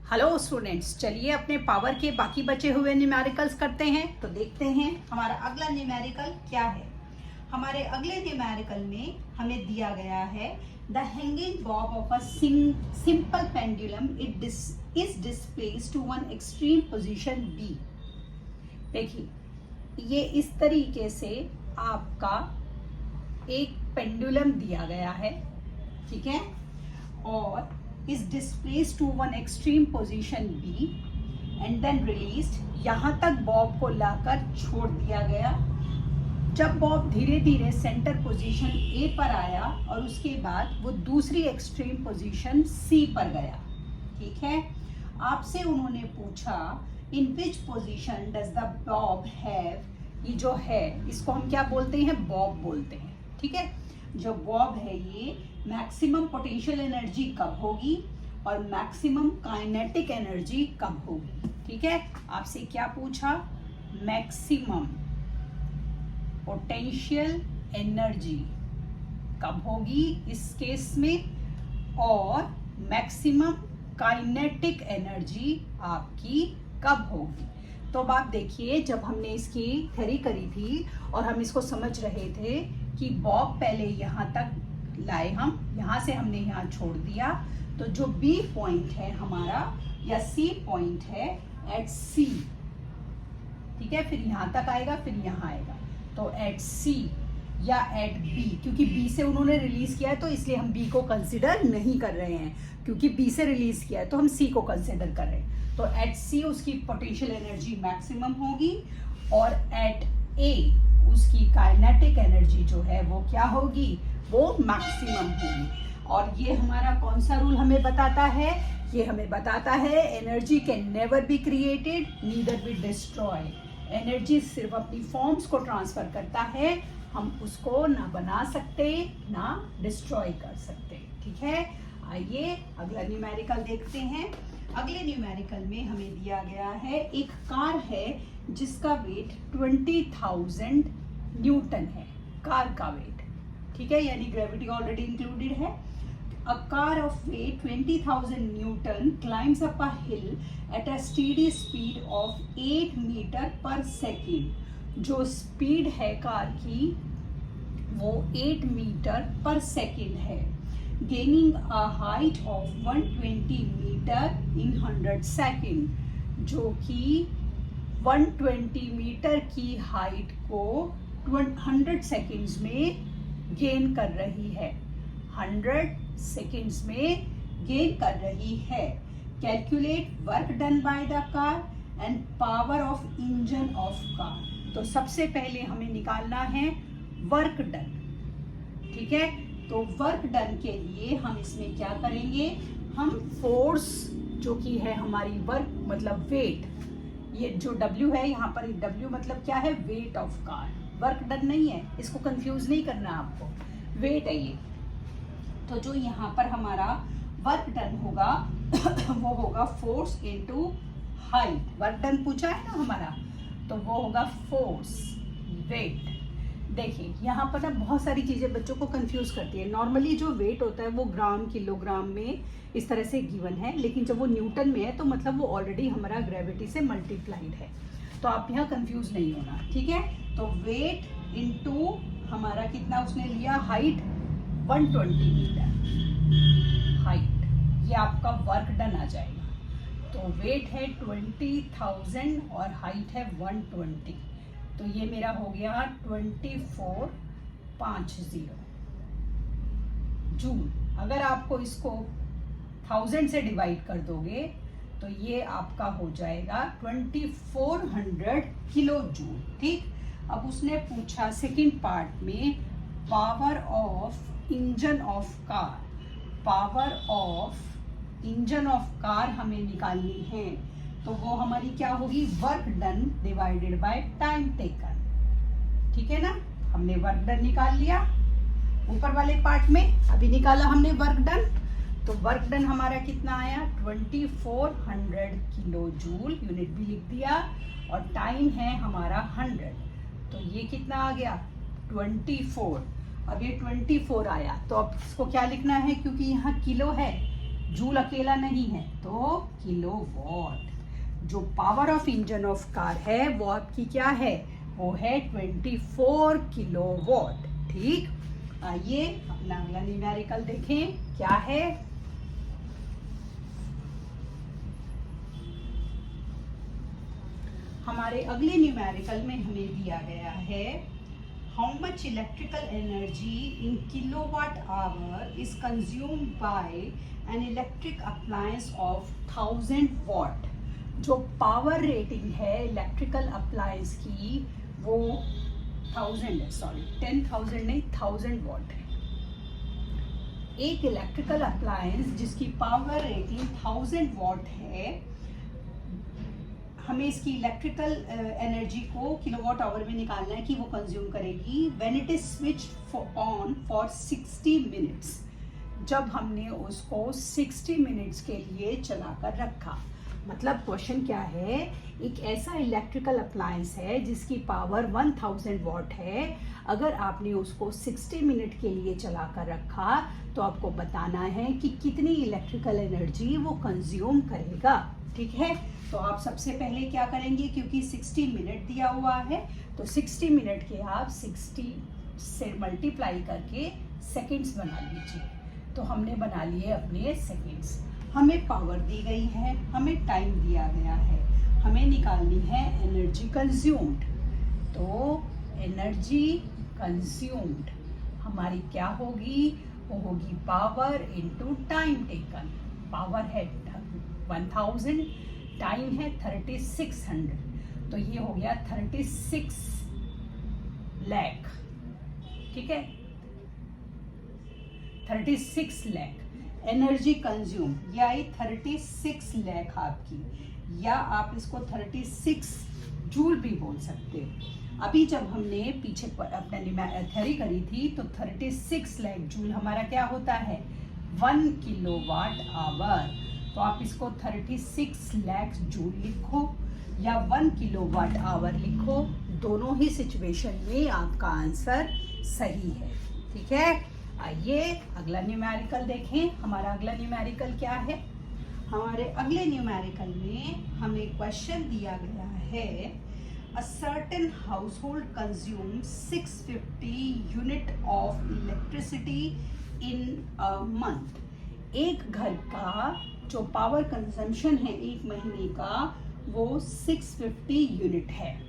Hello students, चलिए अपने power के बाकी बचे हुए न्यूमेरिकल्स करते हैं। तो देखते हैं हमारा अगला न्यूमेरिकल क्या है। हमारे अगले न्यूमेरिकल में हमें दिया गया है the hanging bob of a simple pendulum is displaced to one extreme position B. देखिए, ये इस तरीके से आपका एक पेंडुलम दिया गया है, ठीक है, और is displaced to one extreme position B and then released। यहाँ तक बॉब को लाकर छोड़ दिया गया। जब बॉब धीरे धीरे सेंटर पोजीशन A पर आया और उसके बाद वो दूसरी एक्सट्रीम पोजीशन C पर गया, ठीक है। आपसे उन्होंने पूछा in which position does the bob have, ये जो है इसको हम क्या बोलते हैं, बॉब बोलते हैं, ठीक है। जो बॉब है ये मैक्सिमम पोटेंशियल एनर्जी कब होगी और मैक्सिमम काइनेटिक एनर्जी कब होगी, ठीक है। आपसे क्या पूछा, मैक्सिमम पोटेंशियल एनर्जी कब होगी इस केस में और मैक्सिमम काइनेटिक एनर्जी आपकी कब होगी। तो अब आप देखिए, जब हमने इसकी थ्योरी करी थी और हम इसको समझ रहे थे कि बॉब पहले यहाँ तक लाए, हम यहाँ से हमने यहाँ छोड़ दिया, तो जो B पॉइंट है हमारा या C पॉइंट है एट C, ठीक है, फिर यहाँ तक आएगा, फिर यहाँ आएगा, तो एट C या एट B, क्योंकि B से उन्होंने रिलीज किया है तो इसलिए हम B को कंसिडर नहीं कर रहे हैं, क्योंकि B से रिलीज किया है तो हम C को कंसिडर कर रहे हैं। तो एट C उसकी पोटेंशियल एनर्जी मैक्सिमम होगी और एट A उसकी काइनेटिक एनर्जी जो है वो क्या होगी, वो मैक्सिमम होगी। और ये हमारा कौन सा रूल हमें बताता है, ये हमें बताता है energy can never be created neither be destroy. Energy सिर्फ अपनी फॉर्म्स को ट्रांसफर करता है, हम उसको ना बना सकते ना डिस्ट्रॉय कर सकते, ठीक है। आइए अगला न्यूमेरिकल देखते हैं। अगले न्यूमेरिकल में हमें दिया गया है एक कार है जिसका वेट 20,000 न्यूटन है, कार का वेट, ठीक है, यानी ग्रेविटी ऑलरेडी इंक्लूडेड है। A car of weight 20,000 newton climbs up a hill at a steady speed of 8 metre per second. जो स्पीड है कार की वो 8 मीटर पर सेकेंड है, gaining a height of 120 metre in 100 second, जो कि 120 metre की height को 100 seconds में गेन कर रही है, 100 सेकेंड्स में गेन कर रही है। Calculate work done by the car and power of engine of car. तो सबसे पहले हमें निकालना है वर्क डन, ठीक है। तो वर्क डन के लिए हम इसमें क्या करेंगे, हम फोर्स जो कि है हमारी वर्क मतलब वेट, ये जो W है यहाँ पर, W मतलब क्या है, weight of car, work done नहीं है, इसको कंफ्यूज नहीं करना आपको, वेट है ये। तो जो यहाँ पर हमारा वर्क डन होगा वो होगा force into height. Work done पूछा है ना हमारा, तो वो होगा फोर्स वेट। देखिए यहाँ पर ना बहुत सारी चीज़ें बच्चों को कंफ्यूज करती है। नॉर्मली जो वेट होता है वो ग्राम किलोग्राम में इस तरह से गिवन है, लेकिन जब वो न्यूटन में है तो मतलब वो ऑलरेडी हमारा ग्रेविटी से मल्टीप्लाइड है, तो आप यहाँ कंफ्यूज नहीं होना, ठीक है। तो वेट इनटू हमारा कितना उसने लिया, हाइट 120 मीटर हाइट, ये आपका वर्क डन आ जाएगा। तो वेट है 20,000 और हाइट है 120, तो ये मेरा हो गया 2450 जूल। अगर आपको इसको 1000 से डिवाइड कर दोगे तो ये आपका हो जाएगा 2400 किलो जूल, ठीक। अब उसने पूछा सेकंड पार्ट में power of engine of car, power of engine of car हमें निकालनी है, तो वो हमारी क्या होगी, work done divided by time taken, ठीक है ना। हमने वर्क डन निकाल लिया ऊपर वाले पार्ट में, अभी निकाला हमने वर्क डन, तो वर्क डन हमारा कितना आया 2400 किलो जूल, यूनिट भी लिख दिया, और टाइम है हमारा 100, तो ये कितना आ गया 24। अब ये 24 आया, तो अब इसको क्या लिखना है, क्योंकि यहाँ किलो है जूल अकेला नहीं है तो किलोवाट। जो power of engine of car है वो आपकी क्या है, वो है 24 किलोवाट। ठीक, आइए अपना अगला न्यूमेरिकल देखें क्या है। हमारे अगले न्यूमेरिकल में हमें दिया गया है how much electrical energy in kilowatt hour is consumed by an electric appliance of 1000 what. जो पावर रेटिंग है इलेक्ट्रिकल अप्लायंस की वो 1000 है, सॉरी 10,000 नहीं 1000 वॉट है। एक इलेक्ट्रिकल अप्लायंस जिसकी पावर रेटिंग 1000 वॉट है, हमें इसकी इलेक्ट्रिकल एनर्जी को किलोवाट आवर में निकालना है कि वो कंज्यूम करेगी when it is switched on for 60 minutes. जब हमने उसको 60 मिनट्स के लिए चलाकर रखा। मतलब क्वेश्चन क्या है, एक ऐसा इलेक्ट्रिकल अप्लायंस है जिसकी पावर 1000 वॉट है, अगर आपने उसको 60 मिनट के लिए चलाकर रखा तो आपको बताना है कि कितनी इलेक्ट्रिकल एनर्जी वो कंज्यूम करेगा। ठीक है, तो आप सबसे पहले क्या करेंगे, क्योंकि 60 मिनट दिया हुआ है तो 60 मिनट के आप 60 से मल्टीप्लाई करके सेकंड्स बना लीजिए। तो हमने बना लिए अपने सेकंड्स। हमें पावर दी गई है, हमें टाइम दिया गया है, हमें निकालनी है एनर्जी कंज्यूम्ड। तो एनर्जी कंज्यूम्ड हमारी क्या होगी, वो होगी power into time taken. Power है 1000, टाइम है 3600, तो ये हो गया 36 लाख। ठीक है, 36 लाख एनर्जी कंज्यूम, या 36 लाख आपकी, या आप इसको 36 जूल भी बोल सकते हो। अभी जब हमने पीछे अपना थ्योरी करी थी तो 36 लाख जूल हमारा क्या होता है, 1 किलोवाट आवर। तो आप इसको 36 लाख जूल लिखो या 1 किलोवाट आवर लिखो, दोनों ही सिचुएशन में आपका आंसर सही है। ठीक है, आइए अगला न्यूमेरिकल देखें। हमारा अगला न्यूमेरिकल क्या है, हमारे अगले न्यूमेरिकल में हमें क्वेश्चन दिया गया है a certain household consumes 650 unit of electricity in a month। एक घर का जो पावर कंजम्पशन है एक महीने का वो 650 यूनिट है।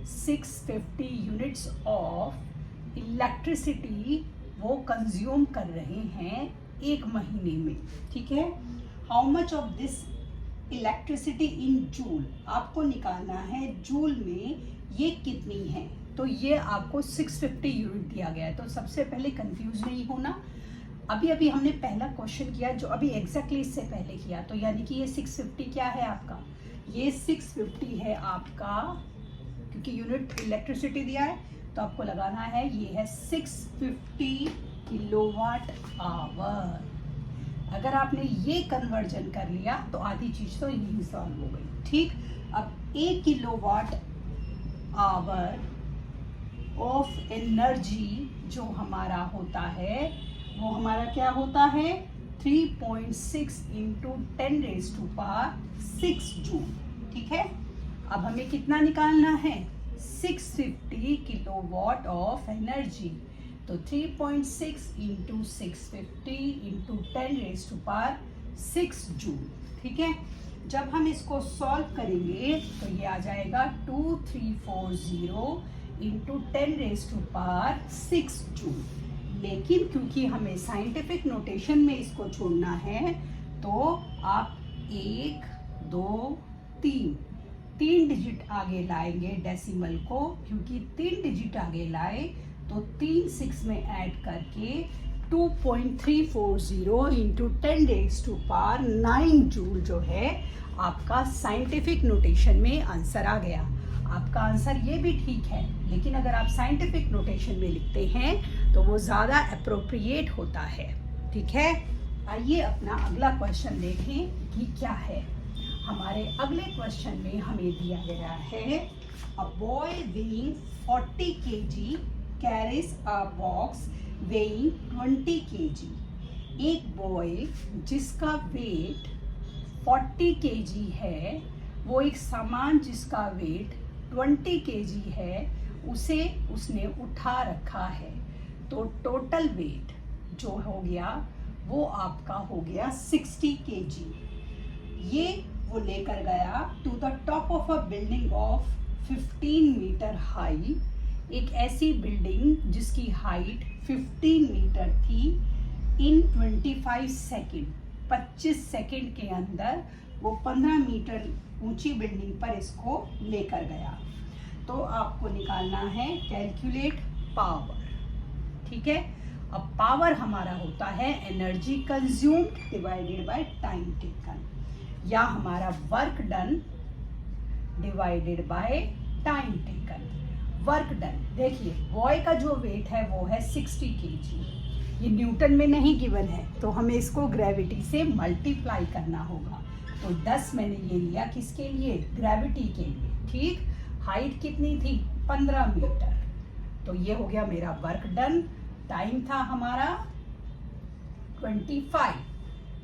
650 यूनिट्स ऑफ इलेक्ट्रिसिटी वो कंज्यूम कर रहे हैं एक महीने में। ठीक है, how much of this electricity in joule, आपको निकालना है जूल में ये कितनी है। तो ये आपको 650 यूनिट दिया गया है। तो सबसे पहले कंफ्यूज नहीं होना, अभी अभी हमने पहला क्वेश्चन किया जो अभी एग्जैक्टली इससे पहले किया, तो यानी कि ये 650 क्या है आपका, ये 650 है आपका, क्योंकि यूनिट इलेक्ट्रिसिटी दिया है तो आपको लगाना है ये है 650 किलोवाट आवर। अगर आपने ये कन्वर्जन कर लिया तो आधी चीज तो यही सॉल्व हो गई। ठीक, अब 1 किलोवाट आवर ऑफ एनर्जी जो हमारा होता है वो हमारा क्या होता है 3.6 इंटू 10⁻⁶ जूल। ठीक है, अब हमें कितना निकालना है 650 किलोवाट ऑफ एनर्जी। तो 3.6 इंटू 650 इंटू 10⁻⁶ जूल। ठीक है, जब हम इसको सॉल्व करेंगे तो ये आ जाएगा 2340 इंटू 10⁻⁶ जूल। लेकिन क्योंकि हमें साइंटिफिक नोटेशन में इसको छोड़ना है तो आप 1 2 3 डिजिट आगे लाएंगे डेसिमल को, क्योंकि 3 डिजिट आगे लाए तो 3 6 में ऐड करके 2.340 इंटू 10⁻⁹ जूल जो है आपका साइंटिफिक नोटेशन में आंसर आ गया। आपका आंसर ये भी ठीक है, लेकिन अगर आप साइंटिफिक नोटेशन में लिखते हैं तो वो ज़्यादा अप्रोप्रिएट होता है। ठीक है, आइए अपना अगला क्वेश्चन देखें कि क्या है। हमारे अगले क्वेश्चन में हमें दिया गया है a boy weighing 40 kg carries a box weighing 20 kg। एक बॉय जिसका वेट 40 kg है, वो एक सामान जिसका वेट 20 kg है, उसे उसने उठा रखा है। तो टोटल वेट जो हो गया वो आपका हो गया 60 kg। ये वो लेकर गया to the top of a building of 15 metre high, एक ऐसी बिल्डिंग जिसकी हाइट 15 मीटर थी। इन 25 सेकेंड, 25 सेकेंड के अंदर वो 15 मीटर ऊंची बिल्डिंग पर इसको लेकर गया। तो आपको निकालना है कैलकुलेट पावर, ठीक है। अब पावर हमारा होता है energy consumed divided by time taken, या हमारा work done divided by time taken. Work done, देखिए बॉय का जो वेट है वो है 60 kg, ये न्यूटन में नहीं गिवन है, तो हमें इसको ग्रेविटी से मल्टीप्लाई करना होगा। तो 10 मैंने ये लिया किसके लिए, ग्रेविटी के लिए, ठीक। हाइट कितनी थी, 15 मीटर, तो ये हो गया मेरा वर्क डन। टाइम था हमारा 25,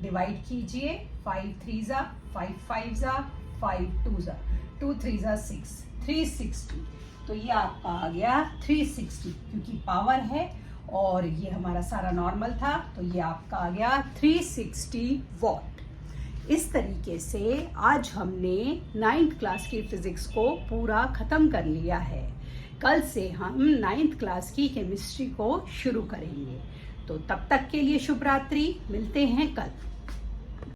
डिवाइड कीजिए, 5 3 जा 5 5 जा 5 2 जा 2 3 जा 6, 360। तो ये आपका आ गया 360, क्योंकि पावर है और ये हमारा सारा नॉर्मल था, तो ये आपका आ गया 360 वॉट। इस तरीके से आज हमने 9th क्लास की फिजिक्स को पूरा खत्म कर लिया है। कल से हम 9th क्लास की केमिस्ट्री को शुरू करेंगे। तो तब तक के लिए शुभ रात्रि, मिलते हैं कल।